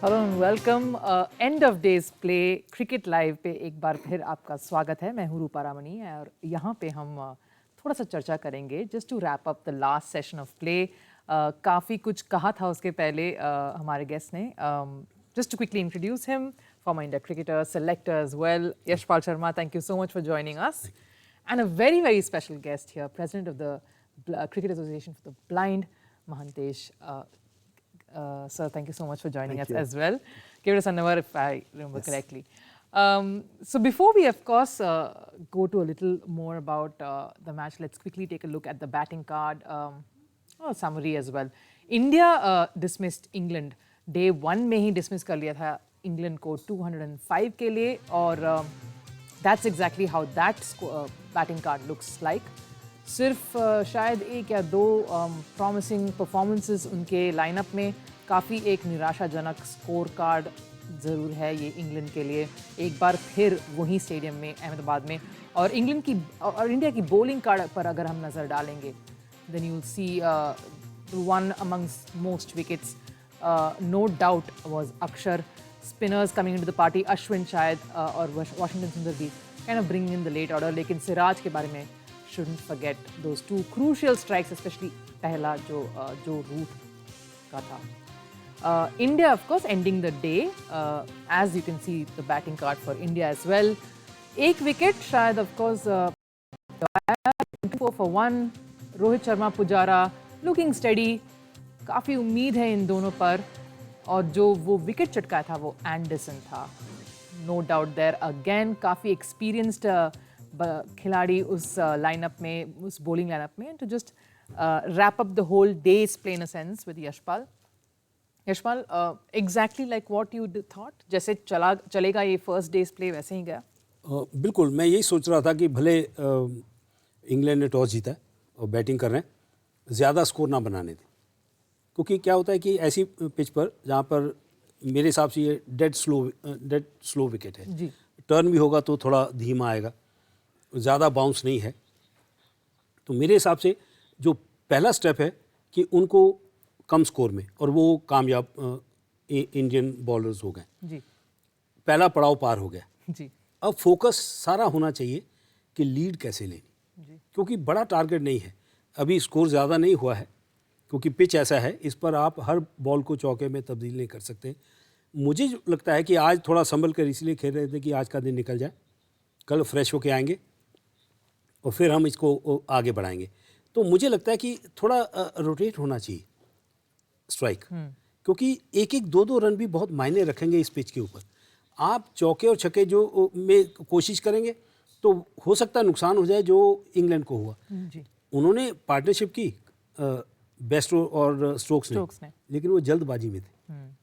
Hello and welcome end of days play cricket live पे एक बार फिर आपका स्वागत है। मैं हूँ रूपा रामनी और यहाँ पे हम थोड़ा सा चर्चा करेंगे just to wrap up the last session of play. काफ़ी कुछ कहा था उसके पहले हमारे गेस्ट ने। Just to quickly introduce him, former India cricketer, selector as well, Yashpal Sharma, thank you so much for joining us. And a very, very special guest here, President of the Cricket Association for the Blind, Mahantesh. Sir, thank you so much for joining us as well. Give us a number if I remember correctly. So before we, of course, go to a little more about the match, let's quickly take a look at the batting card, summary as well. India dismissed England. Day 1 में ही dismiss कर लिया था England को 205 के लिए और that's exactly how that batting card looks like. सिर्फ शायद एक या दो प्रॉमिसिंग परफॉर्मेंसेस उनके लाइनअप में, काफ़ी एक निराशाजनक स्कोर कार्ड ज़रूर है ये इंग्लैंड के लिए। एक बार फिर वही स्टेडियम में अहमदाबाद में और इंग्लैंड की और इंडिया की बॉलिंग कार्ड पर अगर हम नज़र डालेंगे then you will see one amongst most wickets no doubt was Axar. Spinners coming into the party, Ashwin शायद और वाशिंगटन सुंदर भी kind of bringing in the late order, लेकिन सिराज के बारे में shouldn't forget those two crucial strikes, especially पहला जो रूट का था। India of course ending the day, as you can see the batting card for India as well. एक wicket शायद of course 4 for 1, Rohit Sharma Pujara looking steady, काफ़ी उम्मीद है इन दोनों पर और जो वो विकेट चटकाया था वो एंडरसन था। No doubt there again, काफ़ी experienced खिलाड़ी उस लाइनअप में, उस बॉलिंग लाइनअप में। To just wrap up the whole day's play in a sense with Yashpal, exactly like what you thought, जैसे चलेगा ये फर्स्ट डेज प्ले वैसे ही गया? बिल्कुल, मैं यही सोच रहा था कि भले इंग्लैंड ने टॉस जीता है और बैटिंग कर रहे हैं, ज़्यादा स्कोर ना बनाने दें, क्योंकि क्या होता है कि ऐसी पिच पर जहाँ पर मेरे हिसाब से ये डेड स्लो विकेट है जी, टर्न भी होगा तो थोड़ा धीमा आएगा, ज़्यादा बाउंस नहीं है। तो मेरे हिसाब से जो पहला स्टेप है कि उनको कम स्कोर में, और वो कामयाब इंडियन बॉलर्स हो गए जी, पहला पड़ाव पार हो गया जी। अब फोकस सारा होना चाहिए कि लीड कैसे लेनी जी, क्योंकि बड़ा टारगेट नहीं है, अभी स्कोर ज़्यादा नहीं हुआ है, क्योंकि पिच ऐसा है इस पर आप हर बॉल को चौके में तब्दील नहीं कर सकते। मुझे लगता है कि आज थोड़ा संभल कर इसलिए खेल रहे थे कि आज का दिन निकल जाए, कल फ्रेश होके आएंगे और फिर हम इसको आगे बढ़ाएंगे। तो मुझे लगता है कि थोड़ा रोटेट होना चाहिए स्ट्राइक, क्योंकि एक एक दो दो रन भी बहुत मायने रखेंगे इस पिच के ऊपर। आप चौके और छक्के जो में कोशिश करेंगे तो हो सकता है नुकसान हो जाए जो इंग्लैंड को हुआ जी। उन्होंने पार्टनरशिप की बेस्टो और स्टोक्स ने, लेकिन वो जल्दबाजी में थे।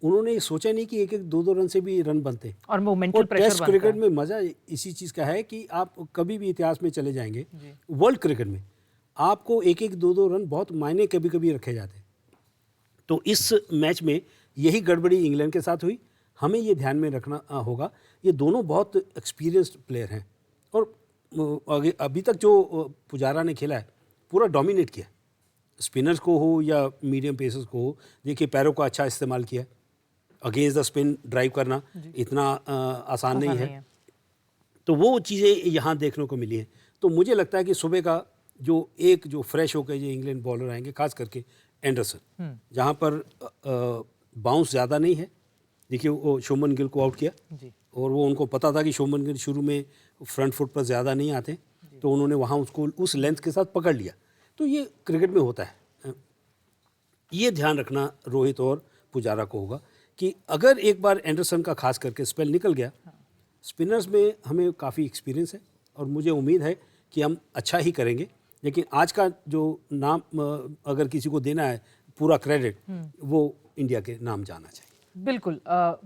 उन्होंने सोचा नहीं कि एक एक दो दो रन से भी रन बनते और मोमेंटल प्रेशर बनता है। टेस्ट क्रिकेट में मजा इसी चीज़ का है कि आप कभी भी इतिहास में चले जाएंगे, वर्ल्ड क्रिकेट में आपको एक एक दो दो रन बहुत मायने कभी कभी रखे जाते हैं। तो इस मैच में यही गड़बड़ी इंग्लैंड के साथ हुई, हमें ये ध्यान में रखना होगा। ये दोनों बहुत एक्सपीरियंस्ड प्लेयर हैं और अभी तक जो पुजारा ने खेला है पूरा डोमिनेट किया, स्पिनर्स को हो या मीडियम पेसर्स को हो। देखिए पैरों का अच्छा इस्तेमाल किया, अगेंस्ट द स्पिन ड्राइव करना इतना आसान नहीं है। तो वो चीज़ें यहाँ देखने को मिली हैं। तो मुझे लगता है कि सुबह का जो फ्रेश होकर जो इंग्लैंड बॉलर आएंगे, खास करके एंडरसन, जहाँ पर बाउंस ज़्यादा नहीं है। देखिए वो शुभमन गिल को आउट किया और वो उनको पता था कि शुभमन गिल शुरू में फ्रंट फुट पर ज़्यादा नहीं आते, तो उन्होंने वहाँ उसको उस लेंथ के साथ पकड़ लिया। तो ये क्रिकेट में होता है, ये ध्यान रखना रोहित और पुजारा को होगा कि अगर एक बार एंडरसन का खास करके स्पेल निकल गया, स्पिनर्स में हमें काफ़ी एक्सपीरियंस है और मुझे उम्मीद है कि हम अच्छा ही करेंगे। लेकिन आज का जो नाम अगर किसी को देना है पूरा क्रेडिट, वो इंडिया के नाम जाना चाहिए। बिल्कुल,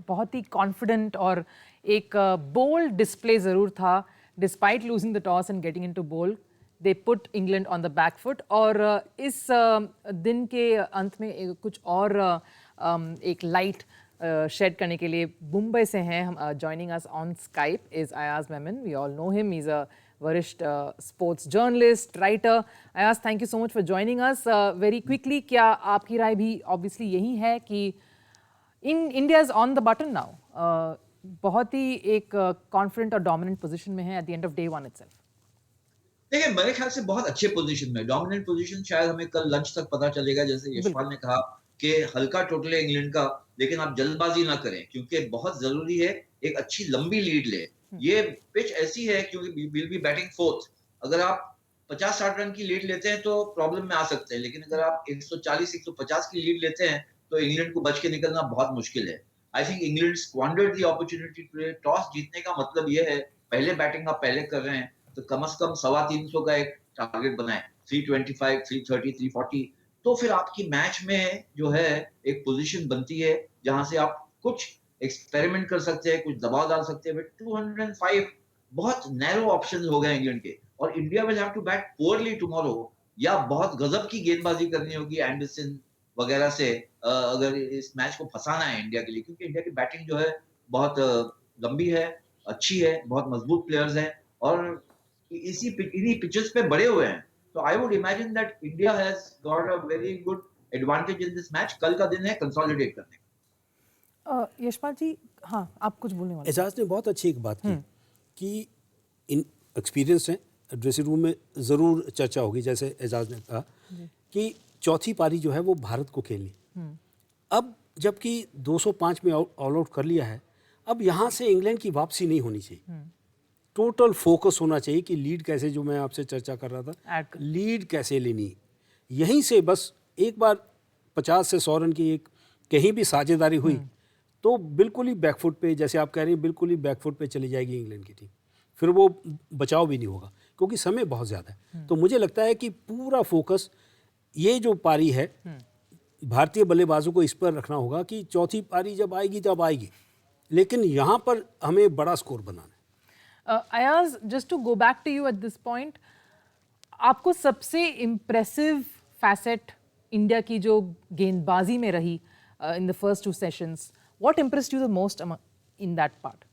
बहुत ही कॉन्फिडेंट और एक बोल्ड डिस्प्ले ज़रूर था। Despite losing the toss and getting into bowl, they put England on the back foot. और इस दिन के अंत में कुछ और एक लाइट शेड करने के लिए मुंबई से हैं हम, joining us on Skype is Ayaz Memon. We all know him, he is a वरिष्ठ sports journalist, writer. Ayaz, thank you so much for joining us. Very quickly, क्या आपकी राय भी ऑब्वियसली यही है कि in India is on the button now, बहुत ही एक कॉन्फिडेंट और डोमिनेंट पोजीशन में है at the end of day one itself. देखिए मेरे ख्याल से बहुत अच्छे पोजीशन में, डोमिनेंट पोजीशन शायद हमें कल लंच तक पता चलेगा, जैसे यशपाल ने कहा कि हल्का टोटल है इंग्लैंड का, लेकिन आप जल्दबाजी ना करें क्योंकि बहुत जरूरी है एक अच्छी लंबी लीड ले। ये पिच ऐसी है क्योंकि विल बी बैटिंग फोर्थ, अगर आप 50-60 रन की लीड लेते हैं तो प्रॉब्लम में आ सकते हैं, लेकिन अगर आप 140-150 की लीड लेते हैं तो इंग्लैंड को बच के निकलना बहुत मुश्किल है। I think England squandered the opportunity today. Toss जीतने का मतलब ये है पहले बैटिंग आप पहले कर रहे हैं तो कम से कम 350 का एक टारगेट बनाए, 325, 330, 340, तो फिर आपकी मैच में जो है एक पोजीशन बनती है जहां से आप कुछ एक्सपेरिमेंट कर सकते हैं, कुछ दबाव डाल सकते हैं। बट 205 बहुत नैरो ऑप्शन हो गए इंग्लैंड के, और India will have to bat poorly tomorrow, या बहुत गजब की गेंदबाजी करनी होगी एंडरसन वगैरह से अगर इस मैच को फंसाना है इंडिया के लिए, क्योंकि इंडिया की बैटिंग जो है बहुत लंबी है, अच्छी है, बहुत मजबूत प्लेयर्स हैं, और इन्हीं पिचेस पे बड़े हुए हैं। तो I would imagine that India has got a very good advantage in this match. कल का दिन है कंसोलिडेट करने का। यशपाल जी, हाँ आप कुछ बोलने वाले? एजाज ने बहुत अच्छी एक बात की कि इन एक्सपीरियंस हैं, ड्रेसिंग रूम में ज़रूर चर्चा होगी, जैसे एजाज ने कहा कि चौथी पारी जो है वो भारत को खेलनी। अब जबकि 205 में ऑल आउट कर लिया है, अब यहाँ से इंग्लैंड की वापसी नहीं होनी चाहिए। टोटल फोकस होना चाहिए कि लीड कैसे, जो मैं आपसे चर्चा कर रहा था, लीड कैसे लेनी, यहीं से बस एक बार 50 से 100 रन की एक कहीं भी साझेदारी हुई तो बिल्कुल ही बैकफुट पे, जैसे आप कह रही हैं, बिल्कुल ही बैकफुट पे चली जाएगी इंग्लैंड की टीम, फिर वो बचाव भी नहीं होगा क्योंकि समय बहुत ज़्यादा है। तो मुझे लगता है कि पूरा फोकस ये जो पारी है भारतीय बल्लेबाजों को इस पर रखना होगा कि चौथी पारी जब आएगी तब आएगी, लेकिन यहाँ पर हमें बड़ा स्कोर बनाना है। Ayaz, just to go back to you at this point, आपको सबसे इम्प्रेसिव फैसेट इंडिया की जो गेंदबाजी में रही in the first two sessions, what impressed you the most in that part?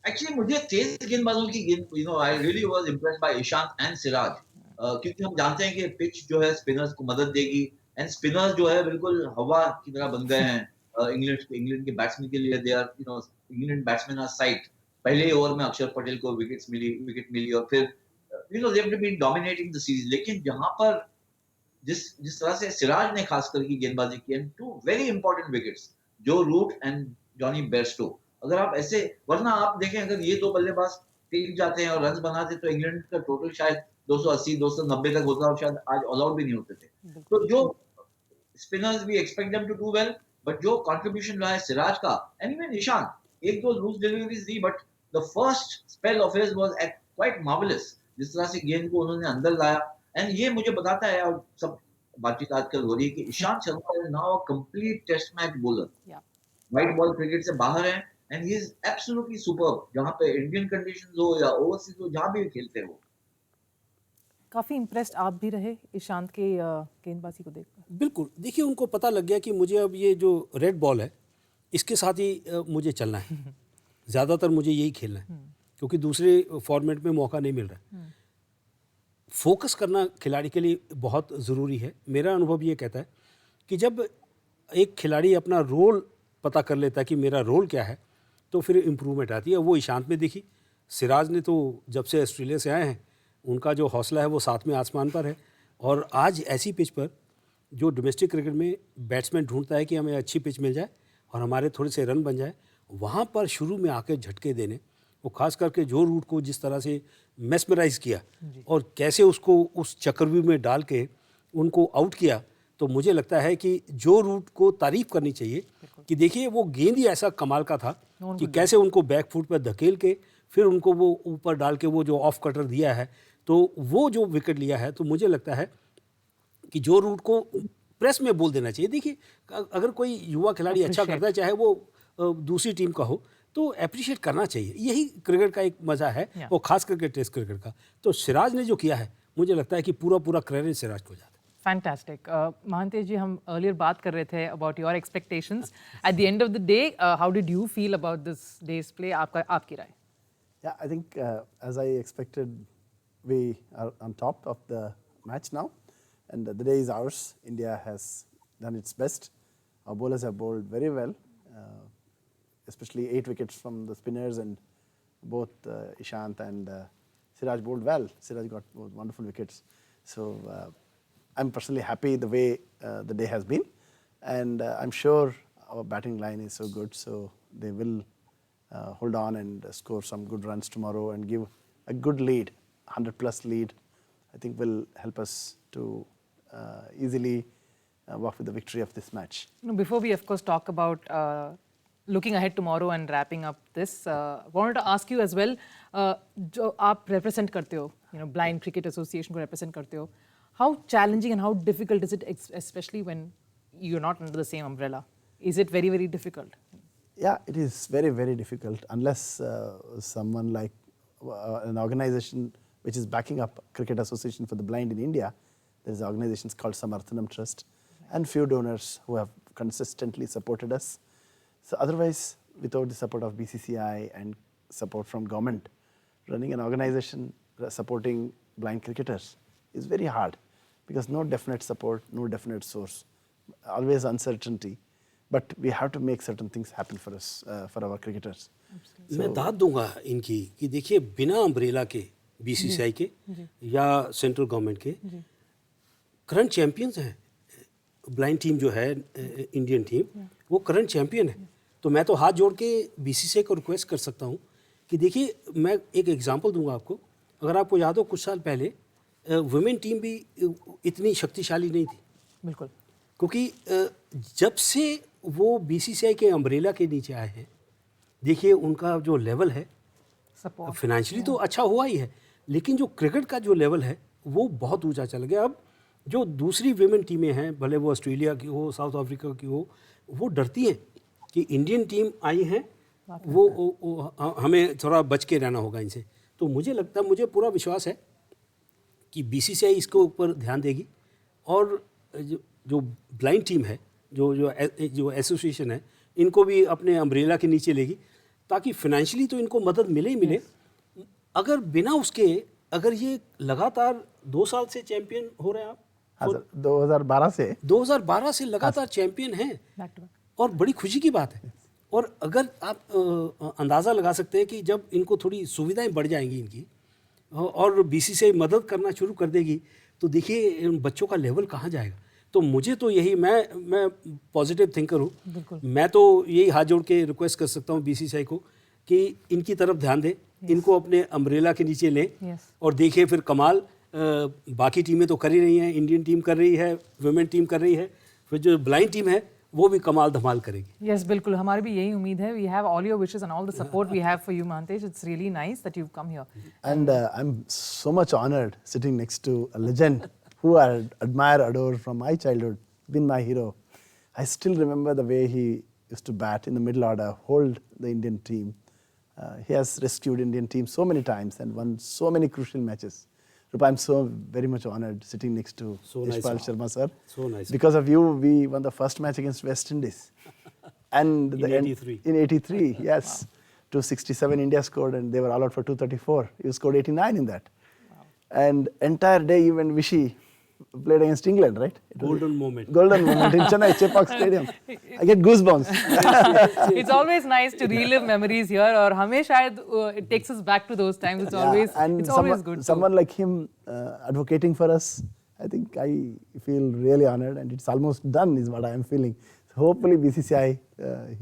Actually मुझे तेज गेंदबाजों की गेंद, I really was impressed by Ishant and Siraj, क्योंकि हम जानते हैं कि पिच जो है स्पिनर्स को मदद देगी, एंड स्पिनर्स जो है बिल्कुल हवा की तरह बन गए हैं इंग्लैंड के बैट्समैन के लिए। They are England batsman are sight. पहले ही ओवर में अक्षर पटेल को विकेट मिली और फिर they have been dominating the series. लेकिन जहां पर जिस जिस तरह से सिराज ने खासकर की गेंदबाजी की, and two very important wickets, Joe Root and Jonny Bairstow, अगर आप ऐसे, वरना आप देखें अगर ये दो बल्लेबाज टीम जाते हैं और रन बनाते तो इंग्लैंड का टोटल शायद 280 290 तक होता और शायद आज ऑल आउट भी नहीं होते थे। तो जो spinners we expect them to do well, but जो कंट्रीब्यूशन रहा है सिराज का, एंड इवन निशांत, एक दो लूज डिलीवरीज दी, but the first spell of his was quite marvellous, जिस तरह से गेंद को उन्होंने अंदर लाया। एंड ये मुझे बताता है, और सब बातचीत आजकल हो रही है, कि Ishant Sharma is now a complete test match bowler, white ball cricket से बाहर है, and he is absolutely superb, जहां पे इंडियन कंडीशंस हो या ओवरसीज हो, जहां भी खेलते हो। काफ़ी इम्प्रेस्ड आप भी रहे ईशांत के गेंदबाजी को देखकर? बिल्कुल, देखिए उनको पता लग गया कि मुझे अब ये जो रेड बॉल है इसके साथ ही मुझे चलना है, ज़्यादातर मुझे यही खेलना है क्योंकि दूसरे फॉर्मेट में मौका नहीं मिल रहा है। फोकस करना खिलाड़ी के लिए बहुत ज़रूरी है। मेरा अनुभव ये कहता है कि जब एक खिलाड़ी अपना रोल पता कर लेता है कि मेरा रोल क्या है, तो फिर इम्प्रूवमेंट आती है। वो ईशांत में दिखी, सिराज ने तो जब से ऑस्ट्रेलिया से आए हैं उनका जो हौसला है वो सातवें आसमान पर है। और आज ऐसी पिच पर जो डोमेस्टिक क्रिकेट में बैट्समैन ढूंढता है कि हमें अच्छी पिच मिल जाए और हमारे थोड़े से रन बन जाए, वहाँ पर शुरू में आके झटके देने, वो खास करके जो रूट को जिस तरह से मेस्मराइज़ किया और कैसे उसको उस चक्रव्यूह में डाल के उनको आउट किया, तो मुझे लगता है कि जो रूट को तारीफ़ करनी चाहिए कि देखिए वो गेंद ही ऐसा कमाल का था कि कैसे उनको बैक फुट पर धकेल के फिर उनको वो ऊपर डाल के वो जो ऑफ कटर दिया है, तो वो जो विकेट लिया है, तो मुझे लगता है कि जो रूट को प्रेस में बोल देना चाहिए। देखिए अगर कोई युवा खिलाड़ी अच्छा करता है, चाहे वो दूसरी टीम का हो, तो अप्रिशिएट करना चाहिए। यही क्रिकेट का एक मज़ा है, वो खास करके टेस्ट क्रिकेट का। तो सिराज ने जो किया है, मुझे लगता है कि पूरा क्रेडिट सिराज को जाता है। फैंटास्टिक। महांतेश जी, हम अर्लियर बात कर रहे थे about your expectations. Eight the end of the day, how did you feel about this days play? आपकी राय? Yeah, I think as I expected, we are on top of the match now, and the day is ours. India has done its best. Our bowlers have bowled very well, especially 8 wickets from the spinners, and both Ishant and Siraj bowled well. Siraj got both wonderful wickets. So I'm personally happy the way the day has been, and I'm sure our batting line is so good, so they will hold on and score some good runs tomorrow and give a good lead, 100+ lead. I think will help us to easily walk with the victory of this match. Before we of course talk about looking ahead tomorrow and wrapping up this, wanted to ask you as well, जो आप represent करते हो, Blind Cricket Association को represent करते हो, how challenging and how difficult is it, especially when you're not under the same umbrella? Is it very, very difficult? Yeah, it is very, very difficult unless someone like an organization which is backing up Cricket Association for the Blind in India. There is an organization called Samarthanam Trust, and few donors who have consistently supported us. So otherwise, without the support of BCCI and support from government, running an organization supporting blind cricketers is very hard, because no definite support, no definite source, always uncertainty. But we have to make certain things happen for us, for our cricketers. मैं दाद दूंगा इनकी कि देखिए बिना umbrella के BCCI के या सेंट्रल गवर्नमेंट के करंट चैंपियंस हैं। ब्लाइंड टीम जो है इंडियन टीम, वो करंट चैंपियन है। तो मैं तो हाथ जोड़ के बीसीसीआई को रिक्वेस्ट कर सकता हूँ कि देखिए, मैं एक एग्जांपल दूंगा आपको। अगर आपको याद हो, कुछ साल पहले वुमेन टीम भी इतनी शक्तिशाली नहीं थी। बिल्कुल, क्योंकि जब से वो बीसीसीआई के अम्ब्रेला के नीचे आए हैं, देखिए उनका जो लेवल है, फाइनेंशियली तो अच्छा हुआ ही है, लेकिन जो क्रिकेट का जो लेवल है वो बहुत ऊंचा चल गया। अब जो दूसरी वुमेन टीमें हैं, भले वो ऑस्ट्रेलिया की हो, साउथ अफ्रीका की हो, वो डरती हैं कि इंडियन टीम आई हैं, वो हमें थोड़ा बच के रहना होगा इनसे। तो मुझे लगता है, मुझे पूरा विश्वास है कि बीसीसीआई इसके ऊपर ध्यान देगी, और जो ब्लाइंड टीम है, जो एसोसिएशन है, इनको भी अपने अम्ब्रेला के नीचे लेगी, ताकि फाइनेंशियली तो इनको मदद मिले ही मिले। अगर बिना उसके, अगर ये लगातार 2 साल से चैंपियन हो रहे हैं आप, हाँ सर, 2012 से लगातार चैंपियन हैं, और बड़ी खुशी की बात है। और अगर आप अंदाज़ा लगा सकते हैं कि जब इनको थोड़ी सुविधाएं बढ़ जाएंगी इनकी, और बीसीसीआई मदद करना शुरू कर देगी, तो देखिए इन बच्चों का लेवल कहाँ जाएगा। तो मुझे तो यही, मैं पॉजिटिव थिंकर हूँ। मैं तो यही हाथ जोड़ के रिक्वेस्ट कर सकता हूँ बीसीसीआई को कि इनकी तरफ ध्यान दें, इनको अपने अम्ब्रेला के नीचे लें, और देखिए फिर कमाल। बाकी टीमें तो कर ही रही हैं, इंडियन टीम कर रही है, वुमेन टीम कर रही है, फिर जो ब्लाइंड टीम है वो भी कमाल धमाल करेगी। यस, बिल्कुल, हमारी भी यही उम्मीद है। We have all your wishes and all the support we have for you, Mahantesh. It's really nice that you've come here. And I'm so much honored sitting next to a legend who I admire, adore from my childhood, been my hero. I still remember the way he used to bat in the middle order, hold the Indian team. He has rescued Indian team so many times and won so many crucial matches. Rupa, I'm so very much honored sitting next to Yashpal Sharma sir. So nice. Because of you, we won the first match against West Indies. And in 83. In 83, yes. Wow. 267 India scored, and they were all out for 234. You scored 89 in that. Wow. And entire day, even Vishy played against England, right? Golden moment in Chennai, Chepauk Stadium. I get goosebumps. It's always nice to relive memories here, और हमें शायद it takes us back to those times. It's always good. Someone like him advocating for us, I think I feel really honored, and it's almost done is what I am feeling. So hopefully BCCI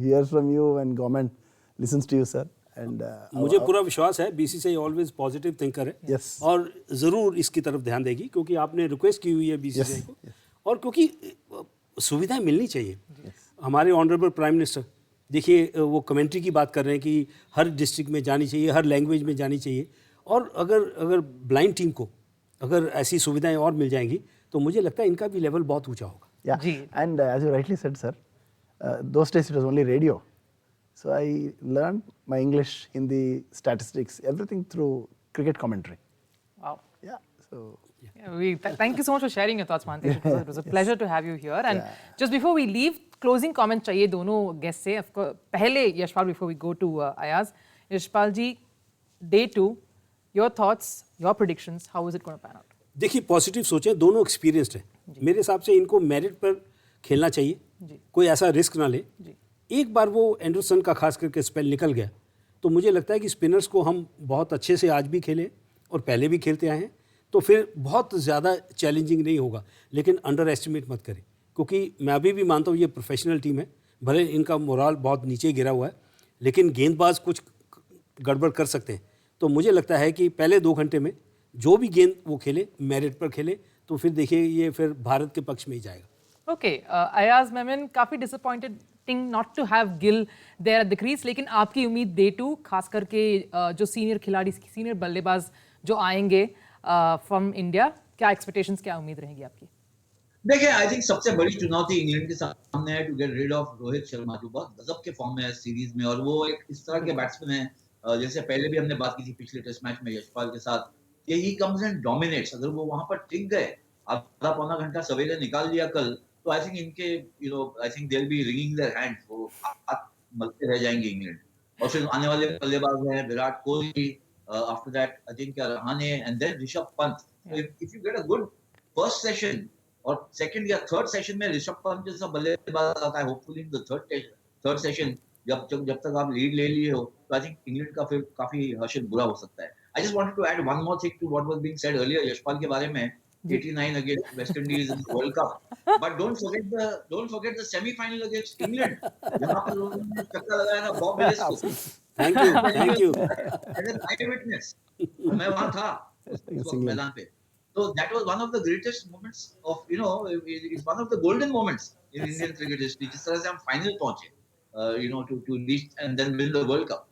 hears from you and government listens to you, sir. And मुझे पूरा विश्वास है BCCI always positive thinker है। Yes. और ज़रूर इसकी तरफ ध्यान देगी, क्योंकि आपने रिक्वेस्ट की हुई है बीसीसीआई को, और क्योंकि सुविधाएं मिलनी चाहिए। हमारे ऑनरेबल प्राइम मिनिस्टर, देखिए वो कमेंट्री की बात कर रहे हैं कि हर डिस्ट्रिक्ट में जानी चाहिए, हर लैंग्वेज में जानी चाहिए, और अगर ब्लाइंड टीम को अगर ऐसी सुविधाएं और मिल जाएंगी, तो मुझे लगता है इनका भी लेवल बहुत ऊँचा होगा। Yeah. And as you rightly said, sir, those days it was only radio. So I learned my English, Hindi, statistics, everything through cricket commentary. Wow. Yeah. So. Thank you so much for sharing your thoughts, Mahantesh. It was a pleasure to have you here. And just before we leave, closing comment चाहिए दोनों guests से. Of course, पहले Yashpal, before we go to Ayaz. Yashpal ji, day 2, your thoughts, your predictions, how is it going to pan out? देखिए, positive सोचें, दोनों experienced हैं। मेरे हिसाब से इनको मेरिट पर खेलना चाहिए, कोई ऐसा रिस्क ना ले। एक बार वो एंडरसन का खास करके स्पेल निकल गया तो मुझे लगता है कि स्पिनर्स को हम बहुत अच्छे से आज भी खेले और पहले भी खेलते आए हैं, तो फिर बहुत ज़्यादा चैलेंजिंग नहीं होगा। लेकिन अंडर एस्टिमेट मत करें, क्योंकि मैं अभी भी मानता हूँ ये प्रोफेशनल टीम है, भले इनका मोराल बहुत नीचे गिरा हुआ है, लेकिन गेंदबाज कुछ गड़बड़ कर सकते हैं। तो मुझे लगता है कि पहले 2 घंटे में जो भी गेंद वो खेले, मेरिट पर खेले, तो फिर देखिए ये फिर भारत के पक्ष में ही जाएगा। ओके, अयाज मेमन, काफ़ी disappointed not to have Gill there at the crease, लेकिन आपकी उम्मीद डे 2 खास करके जो सीनियर खिलाड़ी, सीनियर बल्लेबाज जो आएंगे फ्रॉम इंडिया, क्या एक्सपेक्टेशंस, क्या उम्मीद रहेगी आपकी? देखिए, आई थिंक सबसे बड़ी चुनौती इंग्लैंड के सामने है to get rid of Rohit Sharma, जो बहुत गजब के फॉर्म में है सीरीज में, और वो एक इस तरह के बैट्समैन है, जैसे पहले भी हमने बात की थी पिछले टेस्ट मैच में यशपाल के साथ, कि ही कम्स एंड डोमिनेट्स। अगर वो वहां पर टिक गए, आधा पौना घंटा सवेरे निकाल लिया कल, तो आई थिंक इनके I think they will be ringing their hands, वो हाथ मलते रह जाएंगे इंग्लैंड। और फिर आने वाले बल्लेबाज हैं Virat Kohli, after that Ajinkya Rahane, and then Rishabh Pant. If you get a good first session और सेकंड या थर्ड सेशन में ऋषभ पंत जैसा बल्लेबाज आता है, hopefully in the third session, जब तक आप लीड ले लिए हो, तो आई थिंक इंग्लैंड का फिर काफी हर्षद बुरा हो सकता है। I just wanted to add one more thing to what was being said earlier Yashpal के बारे में, 89 against West Indies in World Cup, but don't forget the semifinal against England, जहां पर उन्होंने चक्का लगाया था बॉब विलिस को। Thank you as an eye witness, मैं वहां था उस वक्त मैदान पे। So that was one of the greatest moments of, it's one of the golden moments in Indian cricket history. जिस तरह से हम फाइनल पहुंचे, to reach and then win the World Cup.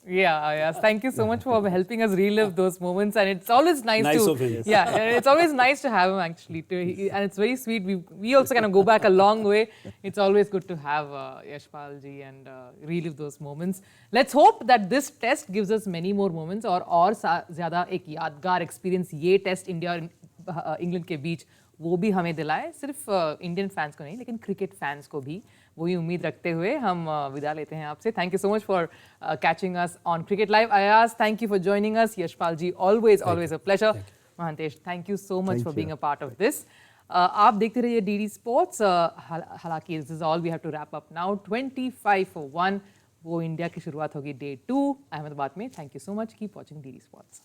Yeah, yes. Thank you so much for helping us relive those moments, and it's always nice Nice to of him. yeah, it's always nice to have him actually. And it's very sweet. We also kind of go back a long way. It's always good to have Yashpal ji and relive those moments. Let's hope that this test gives us many more moments और ज़्यादा एक यादगार experience ये test India और England के बीच वो भी हमें दिलाए, सिर्फ इंडियन फैंस को नहीं लेकिन क्रिकेट फैंस को भी। वही उम्मीद रखते हुए हम विदा लेते हैं आपसे। Thank you so much for catching us on cricket live. Ayaz, thank you for joining us. Yashpal ji, always a pleasure. Mahantesh, thank you so much for being a part of this. आप देखते रहिए डीडी स्पोर्ट्स। हालांकि this is all we have to wrap up now. 25-1 वो India की शुरुआत होगी day 2 Ahmedabad में। Thank you so much. Keep watching DD sports.